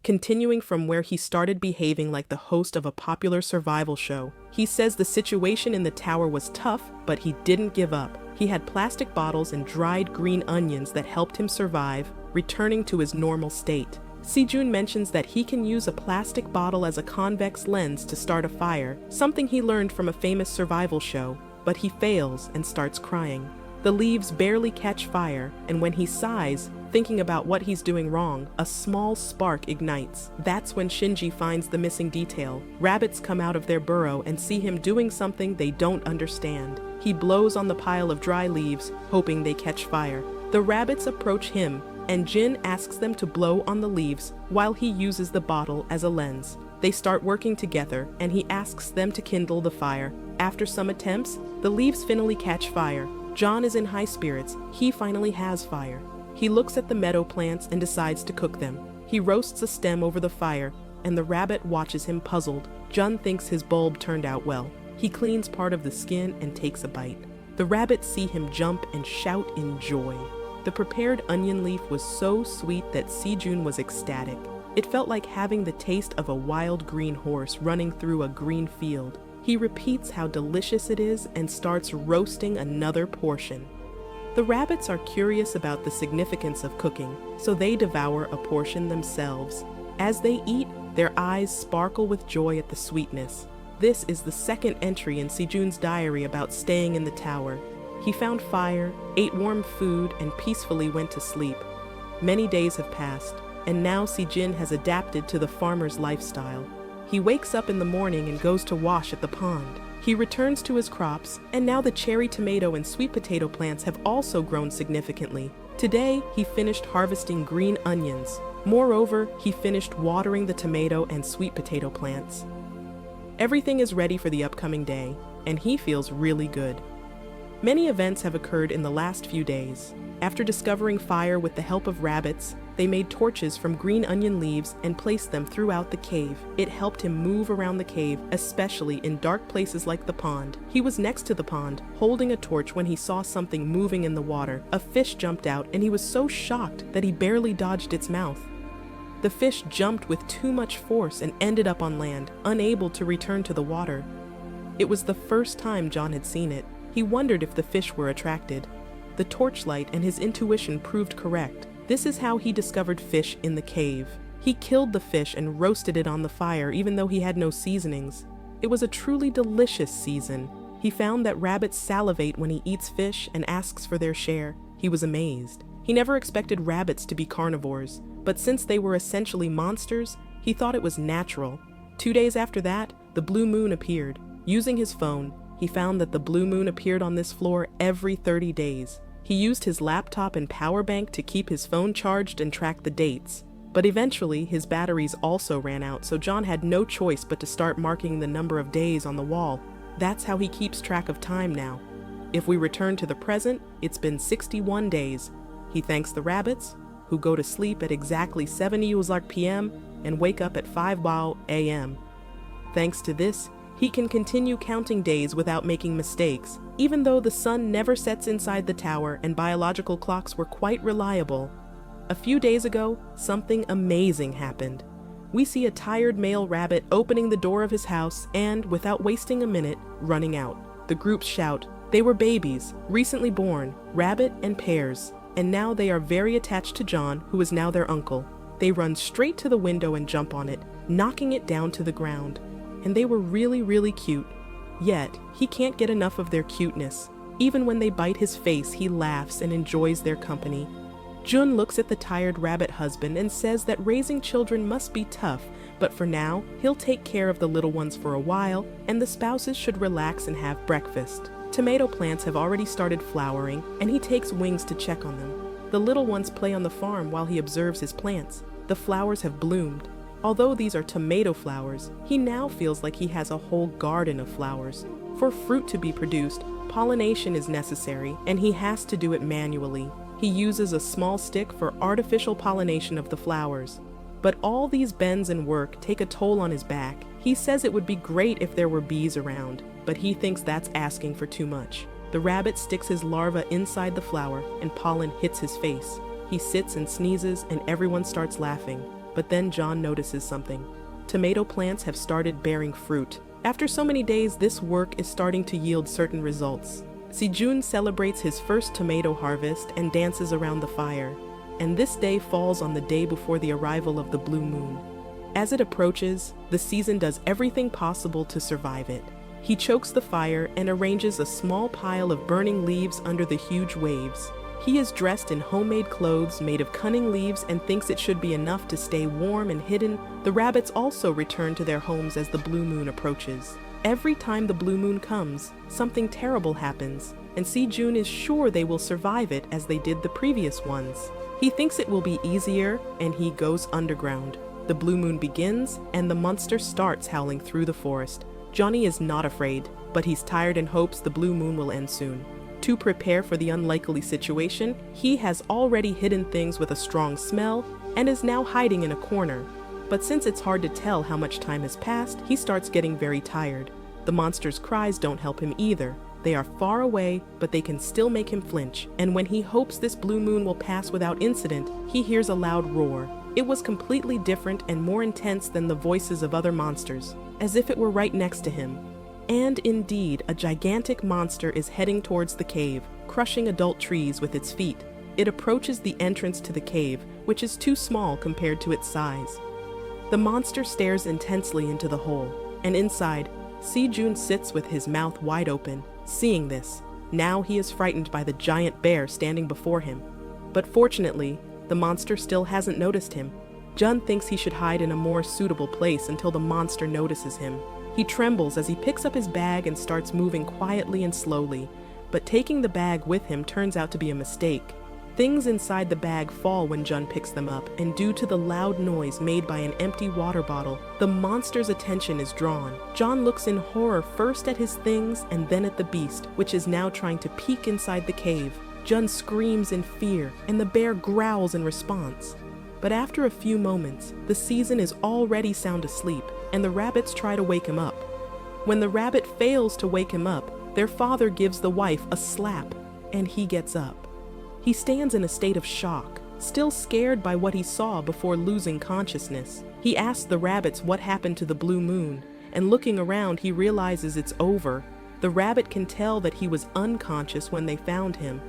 continuing from where he started behaving like the host of a popular survival show. He says the situation in the tower was tough, but he didn't give up. He had plastic bottles and dried green onions that helped him survive, returning to his normal state. Sejun mentions that he can use a plastic bottle as a convex lens to start a fire, something he learned from a famous survival show, but he fails and starts crying. The leaves barely catch fire, and when he sighs, thinking about what he's doing wrong, a small spark ignites. That's when Shinji finds the missing detail. Rabbits come out of their burrow and see him doing something they don't understand. He blows on the pile of dry leaves, hoping they catch fire. The rabbits approach him, and Jin asks them to blow on the leaves while he uses the bottle as a lens. They start working together, and he asks them to kindle the fire. After some attempts, the leaves finally catch fire. John is in high spirits. He finally has fire. He looks at the meadow plants and decides to cook them. He roasts a stem over the fire, and the rabbit watches him puzzled. John thinks his bulb turned out well. He cleans part of the skin and takes a bite. The rabbits see him jump and shout in joy. The prepared onion leaf was so sweet that Sejun was ecstatic. It felt like having the taste of a wild green horse running through a green field. He repeats how delicious it is and starts roasting another portion. The rabbits are curious about the significance of cooking, so they devour a portion themselves. As they eat, their eyes sparkle with joy at the sweetness. This is the second entry in Sejun's diary about staying in the tower. He found fire, ate warm food, and peacefully went to sleep. Many days have passed, and now Sejun has adapted to the farmer's lifestyle. He wakes up in the morning and goes to wash at the pond. He returns to his crops, and now the cherry tomato and sweet potato plants have also grown significantly. Today, he finished harvesting green onions. Moreover, he finished watering the tomato and sweet potato plants. Everything is ready for the upcoming day, and he feels really good. Many events have occurred in the last few days. After discovering fire with the help of rabbits, they made torches from green onion leaves and placed them throughout the cave. It helped him move around the cave, especially in dark places like the pond. He was next to the pond, holding a torch when he saw something moving in the water. A fish jumped out, and he was so shocked that he barely dodged its mouth. The fish jumped with too much force and ended up on land, unable to return to the water. It was the first time John had seen it. He wondered if the fish were attracted. The torchlight and his intuition proved correct. This is how he discovered fish in the cave. He killed the fish and roasted it on the fire even though he had no seasonings. It was a truly delicious season. He found that rabbits salivate when he eats fish and asks for their share. He was amazed. He never expected rabbits to be carnivores, but since they were essentially monsters, he thought it was natural. 2 days after that, the blue moon appeared. Using his phone, he found that the blue moon appeared on this floor every 30 days. He used his laptop and power bank to keep his phone charged and track the dates. But eventually, his batteries also ran out, so John had no choice but to start marking the number of days on the wall. That's how he keeps track of time now. If we return to the present, it's been 61 days. He thanks the rabbits, who go to sleep at exactly 7 p.m. and wake up at 5 a.m. Thanks to this, he can continue counting days without making mistakes. Even though the sun never sets inside the tower and biological clocks were quite reliable, a few days ago, something amazing happened. We see a tired male rabbit opening the door of his house and, without wasting a minute, running out. The groups shout. They were babies, recently born, rabbit and pairs, and now they are very attached to John, who is now their uncle. They run straight to the window and jump on it, knocking it down to the ground. And they were really cute. Yet, he can't get enough of their cuteness. Even when they bite his face, he laughs and enjoys their company. Jun looks at the tired rabbit husband and says that raising children must be tough, but for now, he'll take care of the little ones for a while, and the spouses should relax and have breakfast. Tomato plants have already started flowering, and he takes wings to check on them. The little ones play on the farm while he observes his plants. The flowers have bloomed. Although these are tomato flowers, he now feels like he has a whole garden of flowers. For fruit to be produced, pollination is necessary, and he has to do it manually. He uses a small stick for artificial pollination of the flowers. But all these bends and work take a toll on his back. He says it would be great if there were bees around, but he thinks that's asking for too much. The rabbit sticks his larva inside the flower, and pollen hits his face. He sits and sneezes, and everyone starts laughing. But then John notices something. Tomato plants have started bearing fruit. After so many days, this work is starting to yield certain results. Sejun celebrates his first tomato harvest and dances around the fire. And this day falls on the day before the arrival of the blue moon. As it approaches, the season does everything possible to survive it. He chokes the fire and arranges a small pile of burning leaves under the huge waves. He is dressed in homemade clothes made of cunning leaves and thinks it should be enough to stay warm and hidden. The rabbits also return to their homes as the blue moon approaches. Every time the blue moon comes, something terrible happens, and Sejun is sure they will survive it as they did the previous ones. He thinks it will be easier, and he goes underground. The blue moon begins, and the monster starts howling through the forest. Johnny is not afraid, but he's tired and hopes the blue moon will end soon. To prepare for the unlikely situation, he has already hidden things with a strong smell and is now hiding in a corner. But since it's hard to tell how much time has passed, he starts getting very tired. The monster's cries don't help him either. They are far away, but they can still make him flinch, and when he hopes this blue moon will pass without incident, he hears a loud roar. It was completely different and more intense than the voices of other monsters, as if it were right next to him. And indeed, a gigantic monster is heading towards the cave, crushing adult trees with its feet. It approaches the entrance to the cave, which is too small compared to its size. The monster stares intensely into the hole, and inside, Sejun sits with his mouth wide open. Seeing this, now he is frightened by the giant bear standing before him. But fortunately, the monster still hasn't noticed him. Jun thinks he should hide in a more suitable place until the monster notices him. He trembles as he picks up his bag and starts moving quietly and slowly, but taking the bag with him turns out to be a mistake. Things inside the bag fall when Jun picks them up, and due to the loud noise made by an empty water bottle, the monster's attention is drawn. Jun looks in horror first at his things and then at the beast, which is now trying to peek inside the cave. Jun screams in fear, and the bear growls in response. But after a few moments, the season is already sound asleep, and the rabbits try to wake him up. When the rabbit fails to wake him up, their father gives the wife a slap, and he gets up. He stands in a state of shock, still scared by what he saw before losing consciousness. He asks the rabbits what happened to the blue moon, and looking around he realizes it's over. The rabbit can tell that he was unconscious when they found him,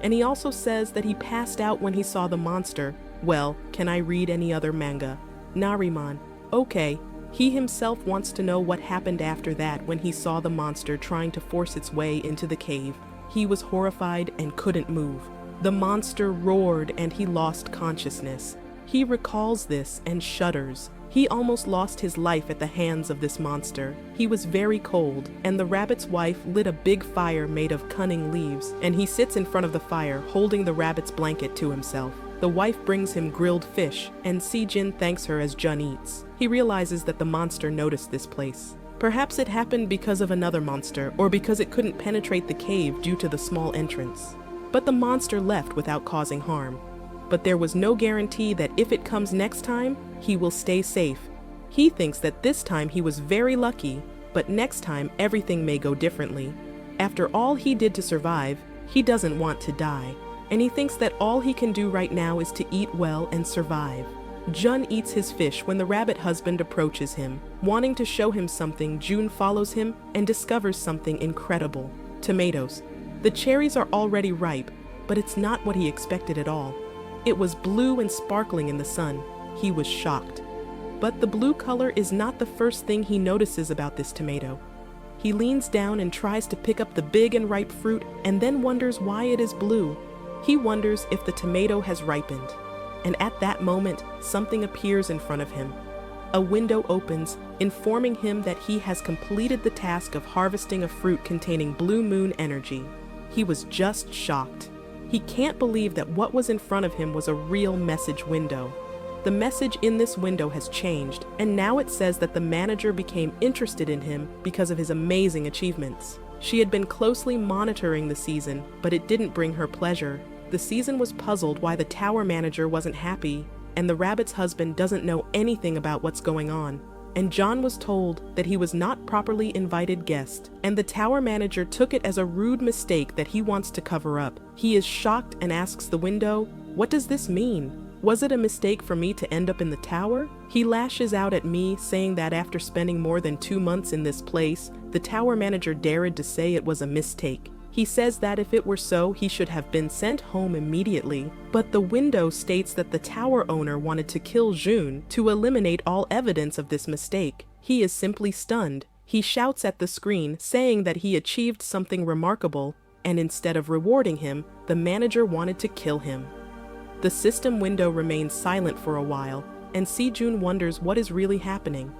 and he also says that he passed out when he saw the monster. Well, can I read any other manga? Nariman. Okay. He himself wants to know what happened after that when he saw the monster trying to force its way into the cave. He was horrified and couldn't move. The monster roared and he lost consciousness. He recalls this and shudders. He almost lost his life at the hands of this monster. He was very cold, and the rabbit's wife lit a big fire made of cunning leaves, and he sits in front of the fire holding the rabbit's blanket to himself. The wife brings him grilled fish, and Sejun thanks her as Jun eats. He realizes that the monster noticed this place. Perhaps it happened because of another monster, or because it couldn't penetrate the cave due to the small entrance. But the monster left without causing harm. But there was no guarantee that if it comes next time, he will stay safe. He thinks that this time he was very lucky, but next time everything may go differently. After all he did to survive, he doesn't want to die, and he thinks that all he can do right now is to eat well and survive. Jun eats his fish when the rabbit husband approaches him. Wanting to show him something, Jun follows him and discovers something incredible. Tomatoes. The cherries are already ripe, but it's not what he expected at all. It was blue and sparkling in the sun. He was shocked. But the blue color is not the first thing he notices about this tomato. He leans down and tries to pick up the big and ripe fruit, and then wonders why it is blue. He wonders if the tomato has ripened. And at that moment, something appears in front of him. A window opens, informing him that he has completed the task of harvesting a fruit containing blue moon energy. He was just shocked. He can't believe that what was in front of him was a real message window. The message in this window has changed, and now it says that the manager became interested in him because of his amazing achievements. She had been closely monitoring the season, but it didn't bring her pleasure. The season was puzzled why the tower manager wasn't happy, and the rabbit's husband doesn't know anything about what's going on. And John was told that he was not properly invited guest, and the tower manager took it as a rude mistake that he wants to cover up. He is shocked and asks the window, "What does this mean?" Was it a mistake for me to end up in the tower? He lashes out at me, saying that after spending more than 2 months in this place, the tower manager dared to say it was a mistake. He says that if it were so, he should have been sent home immediately, but the window states that the tower owner wanted to kill Jun to eliminate all evidence of this mistake. He is simply stunned. He shouts at the screen, saying that he achieved something remarkable, and instead of rewarding him, the manager wanted to kill him. The system window remains silent for a while, and Sejun wonders what is really happening.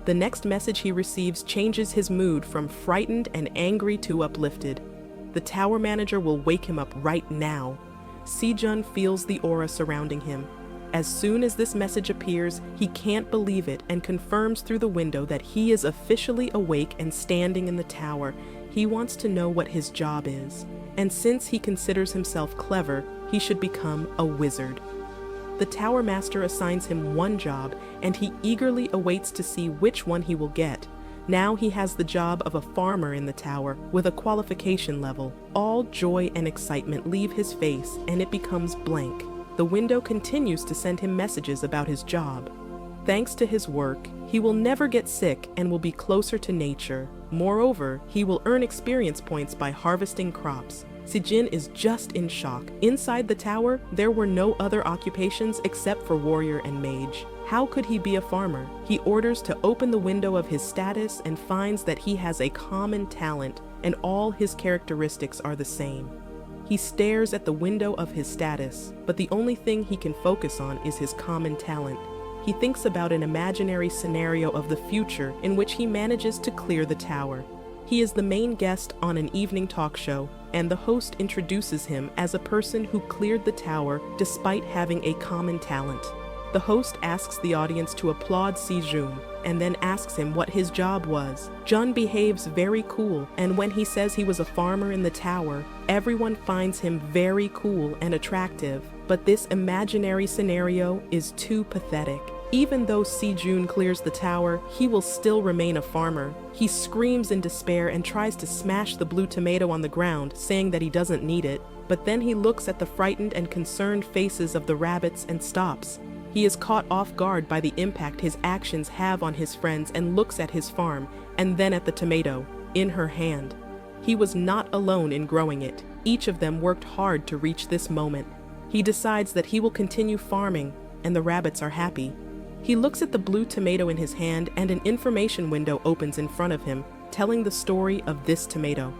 The next message he receives changes his mood from frightened and angry to uplifted. The tower manager will wake him up right now. Sejun feels the aura surrounding him. As soon as this message appears, he can't believe it and confirms through the window that he is officially awake and standing in the tower. He wants to know what his job is, and since he considers himself clever, he should become a wizard. The tower master assigns him one job, and he eagerly awaits to see which one he will get. Now he has the job of a farmer in the tower with a qualification level. All joy and excitement leave his face, and it becomes blank. The window continues to send him messages about his job. Thanks to his work, he will never get sick and will be closer to nature. Moreover, he will earn experience points by harvesting crops. Sejin is just in shock. Inside the tower, there were no other occupations except for warrior and mage. How could he be a farmer? He orders to open the window of his status and finds that he has a common talent, and all his characteristics are the same. He stares at the window of his status, but the only thing he can focus on is his common talent. He thinks about an imaginary scenario of the future in which he manages to clear the tower. He is the main guest on an evening talk show, and the host introduces him as a person who cleared the tower despite having a common talent. The host asks the audience to applaud Sejun, and then asks him what his job was. Jun behaves very cool, and when he says he was a farmer in the tower, everyone finds him very cool and attractive. But this imaginary scenario is too pathetic. Even though Sejun clears the tower, he will still remain a farmer. He screams in despair and tries to smash the blue tomato on the ground, saying that he doesn't need it. But then he looks at the frightened and concerned faces of the rabbits and stops. He is caught off guard by the impact his actions have on his friends and looks at his farm, and then at the tomato, in her hand. He was not alone in growing it. Each of them worked hard to reach this moment. He decides that he will continue farming, and the rabbits are happy. He looks at the blue tomato in his hand, and an information window opens in front of him, telling the story of this tomato.